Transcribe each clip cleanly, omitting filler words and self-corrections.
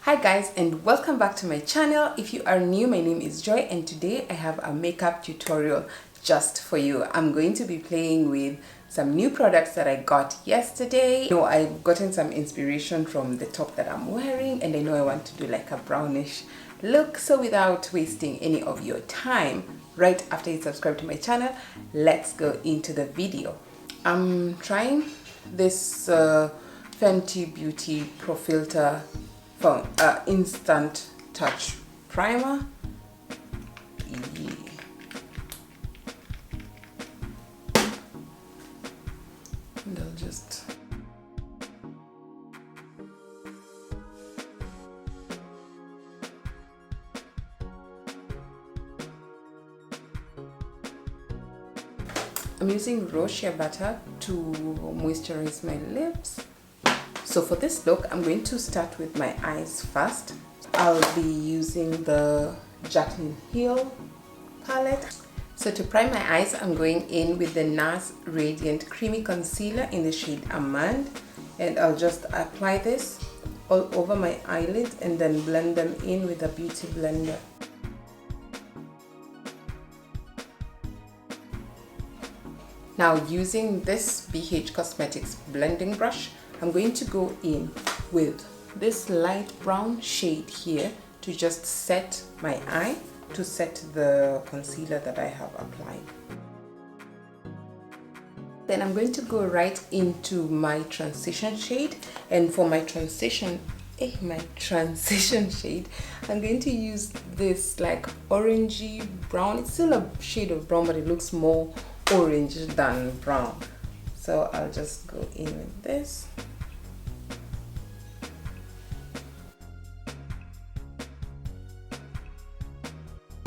Hi guys, and welcome back to my channel. If you are new, my name is Joy, and today I have a makeup tutorial just for you. I'm going to be playing with some new products that I got yesterday. I've gotten some inspiration from the top that I'm wearing, and I know I want to do like a brownish look. So without wasting any of your time, right after you subscribe to my channel, let's go into the video. I'm trying this Fenty Beauty Pro Filt'r Instant Touch Primer. And I'll just I'm using raw shea butter to moisturize my lips. So for this look, I'm going to start with my eyes first. I'll be using the Jaclyn Heel palette. So to prime my eyes, I'm going in with the NARS Radiant Creamy Concealer in the shade Amande. And I'll just apply this all over my eyelids and then blend them in with a beauty blender. Now using this BH Cosmetics blending brush, I'm going to go in with this light brown shade here to just set my eye, to set the concealer that I have applied. Then I'm going to go right into my transition shade, and for my transition shade, I'm going to use this like orangey brown. It's still a shade of brown, but it looks more orange than brown. So I'll just go in with this.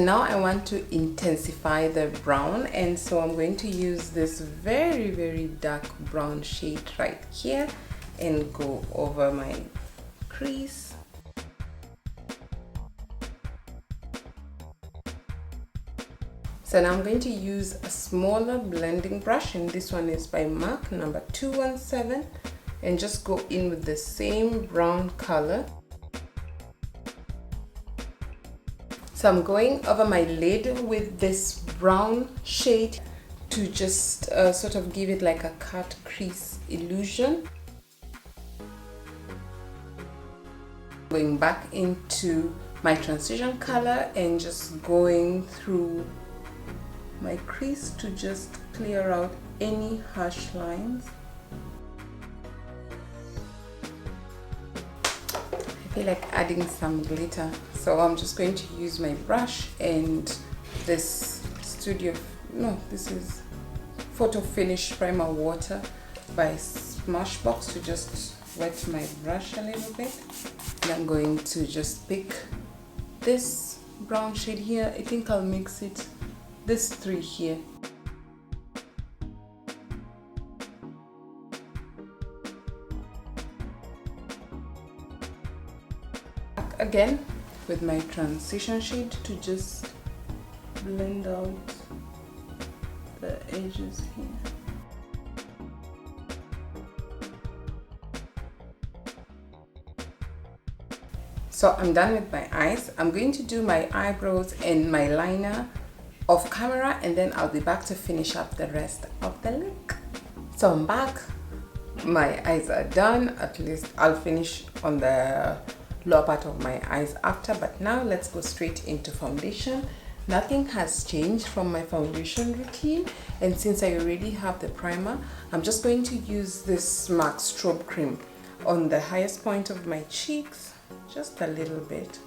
Now I want to intensify the brown, and so I'm going to use this very dark brown shade right here and go over my crease. So now I'm going to use a smaller blending brush, and this one is by MAC number 217, and just go in with the same brown color. So I'm going over my lid with this brown shade to just sort of give it like a cut crease illusion. Going back into my transition color and just going through my crease to just clear out any harsh lines. I feel like adding some glitter, so I'm just going to use my brush and this this is Photo Finish Primer Water by Smashbox to just wet my brush a little bit. And I'm going to just pick this brown shade here. I think I'll mix it, this three here. Back again with my transition shade to just blend out the edges here. So I'm done with my eyes. I'm going to do my eyebrows and my liner off camera, and then I'll be back to finish up the rest of the look. So I'm back. My eyes are done. At least I'll finish on the lower part of my eyes after, but now let's go straight into foundation. Nothing has changed from my foundation routine, and since I already have the primer, I'm just going to use this MAC Strobe Cream on the highest point of my cheeks, just a little bit.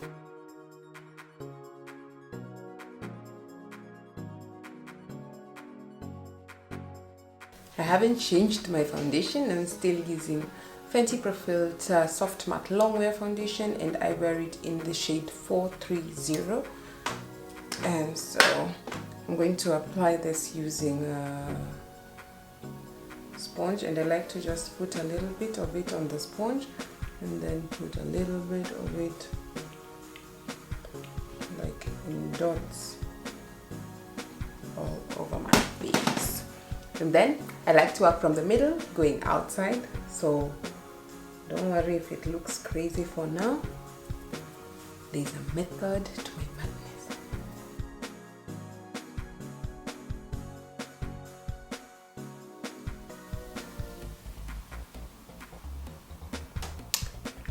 I haven't changed my foundation. I'm still using Fenty Pro Filt'r Soft Matte Longwear Foundation, and I wear it in the shade 430. And so I'm going to apply this using a sponge, and I like to just put a little bit of it on the sponge and then put a little bit of it like in dots all over my face. And then I like to work from the middle going outside, so don't worry if it looks crazy for now. There's a method to my madness.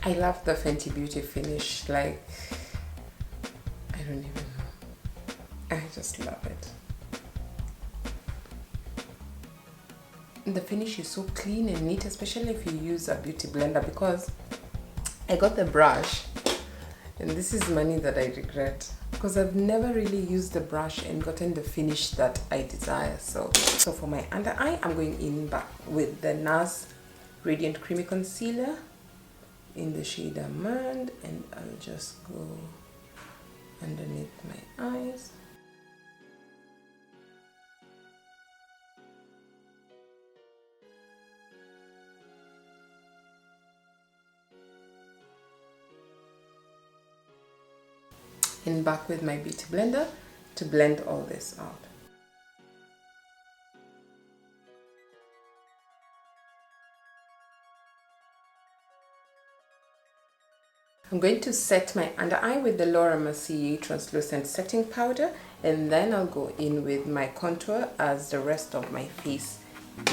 I love the Fenty Beauty finish, like, I don't even know. I just love it. The finish is so clean and neat, especially if you use a beauty blender, because I got the brush and this is money that I regret, because I've never really used the brush and gotten the finish that I desire. So for my under eye, I'm going in back with the NARS Radiant Creamy Concealer in the shade Amande, and I'll just go underneath my eyes. And back with my beauty blender to blend all this out. I'm going to set my under eye with the Mercier translucent setting powder, and then I'll go in with my contour as the rest of my face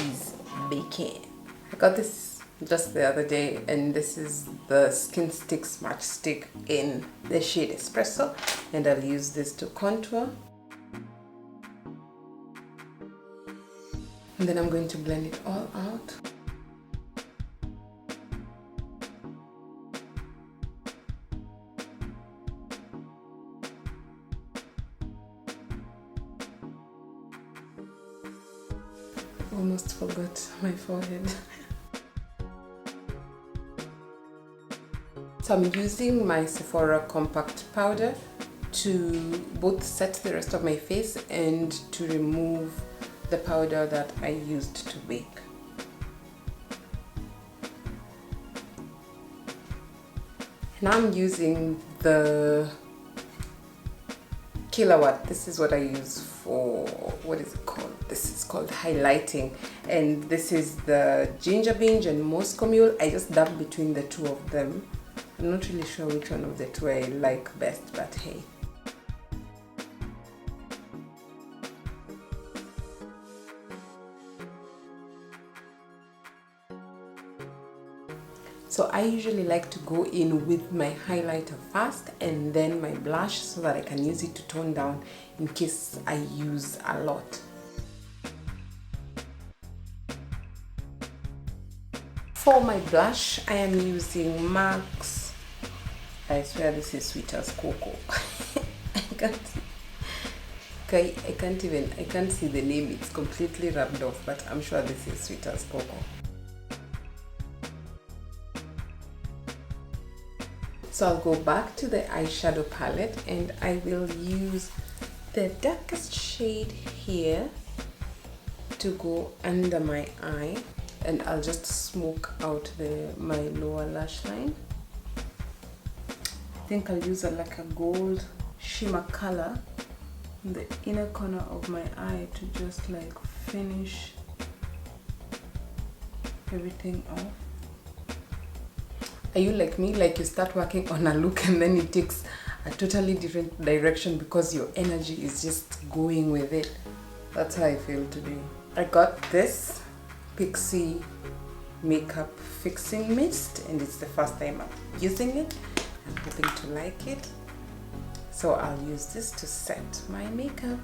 is baking. I got this just the other day, and this is the Skin Sticks Matchstix in the shade Espresso, and I'll use this to contour. And then I'm going to blend it all out. Almost forgot my forehead. So I'm using my Sephora compact powder to both set the rest of my face and to remove the powder that I used to bake. Now I'm using the Killawat. This is what I use for, what is it called? This is called highlighting, and this is the Ginger Binge and Mule. I just dab between the two of them. I'm not really sure which one of the two I like best, but hey. So I usually like to go in with my highlighter first and then my blush, so that I can use it to tone down in case I use a lot. For my blush, I am using MAC's, I swear this is sweet as cocoa. I can't see the name, it's completely rubbed off, but I'm sure this is sweet as cocoa. So I'll go back to the eyeshadow palette and I will use the darkest shade here to go under my eye, and I'll just smoke out my lower lash line. I think I'll use like a gold shimmer color in the inner corner of my eye to just like finish everything off. Are you like me, like you start working on a look and then it takes a totally different direction because your energy is just going with it? That's how I feel today. I got this Pixie makeup fixing mist, and it's the first time I'm using it. I'm hoping to like it, so I'll use this to set my makeup.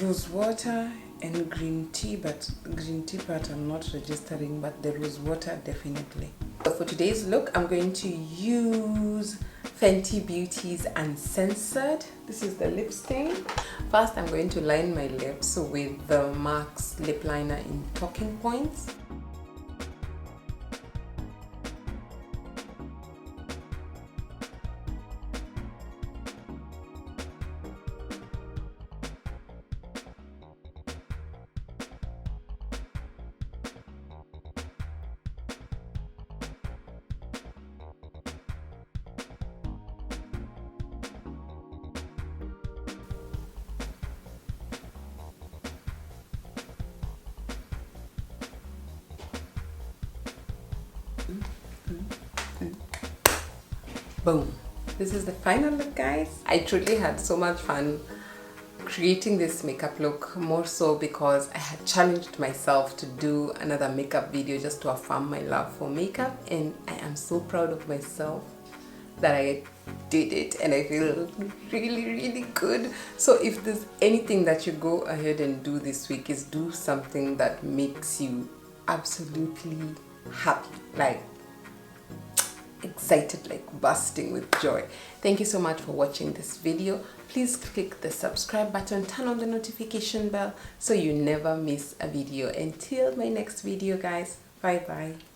Rose water and green tea, but green tea part I'm not registering, but the rose water definitely. So for today's look, I'm going to use Fenty Beauty's Uncensored. This is the lip stain. First, I'm going to line my lips with the MAC's lip liner in Talking Points. Boom. This is the final look, guys. I truly had so much fun creating this makeup look, more so because I had challenged myself to do another makeup video just to affirm my love for makeup, and I am so proud of myself that I did it, and I feel really good. So if there's anything that you go ahead and do this week, is do something that makes you absolutely happy, like excited, like bursting with joy. Thank you so much for watching this video. Please click the subscribe button, turn on the notification bell so you never miss a video. Until my next video, guys, bye bye.